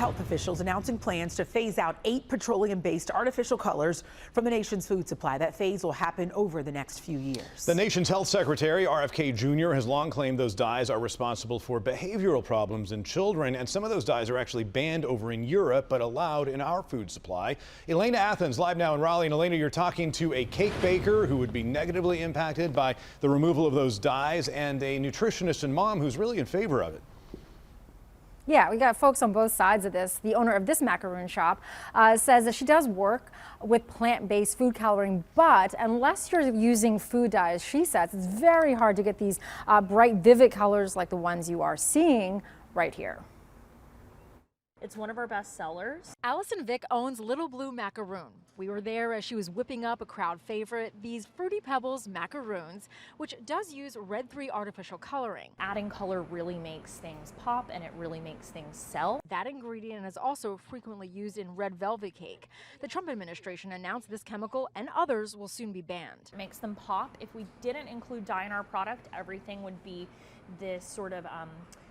health officials announcing plans to phase out 8 petroleum-based artificial colors from the nation's food supply. That phase will happen over the next few years. The nation's health secretary, RFK Jr., has long claimed those dyes are responsible for behavioral problems in children, and some of those dyes are actually banned over in Europe but allowed in our food supply. Elena Athens, live now in Raleigh. And Elena, you're talking to a cake baker who would be negatively impacted by the removal of those dyes and a nutritionist and mom who's really in favor of it. Yeah, we got folks on both sides of this. The owner of this macaroon shop says that she does work with plant-based food coloring, but unless you're using food dyes, she says it's very hard to get these bright, vivid colors like the ones you are seeing right here. It's one of our best sellers. Allison Vick owns Little Blue Macaroon. We were there as she was whipping up a crowd favorite, these Fruity Pebbles macaroons, which does use Red 3 artificial coloring. Adding color really makes things pop and it really makes things sell. That ingredient is also frequently used in red velvet cake. The Trump administration announced this chemical and others will soon be banned. It makes them pop. If we didn't include dye in our product, everything would be this sort of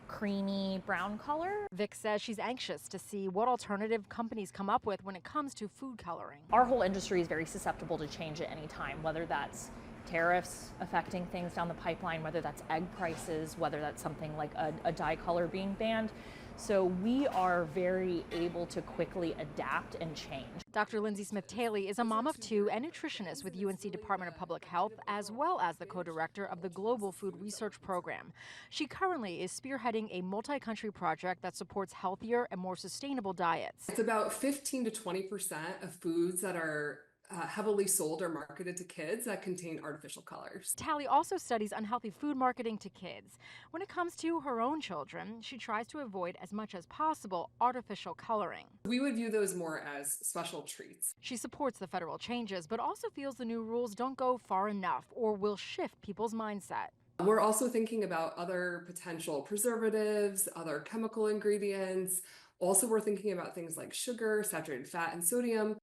creamy brown color. Vick says she's anxious to see what alternative companies come up with when it comes to food coloring. Our whole industry is very susceptible to change at any time, whether that's tariffs affecting things down the pipeline, whether that's egg prices, whether that's something like a dye color being banned. So we are very able to quickly adapt and change. Dr. Lindsay Smith-Taylor is a mom of 2 and nutritionist with UNC Department of Public Health, as well as the co-director of the Global Food Research Program. She currently is spearheading a multi-country project that supports healthier and more sustainable diets. It's about 15 to 20% of foods that are heavily sold or marketed to kids that contain artificial colors. Tally also studies unhealthy food marketing to kids. When it comes to her own children, she tries to avoid as much as possible artificial coloring. We would view those more as special treats. She supports the federal changes, but also feels the new rules don't go far enough or will shift people's mindset. We're also thinking about other potential preservatives, other chemical ingredients. Also, we're thinking about things like sugar, saturated fat, and sodium.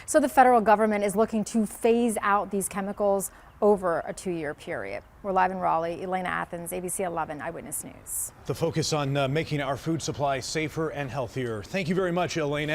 So the federal government is looking to phase out these chemicals over a 2-year period. We're live in Raleigh. Elena Athens, ABC 11 Eyewitness News. The focus on making our food supply safer and healthier. Thank you very much, Elena.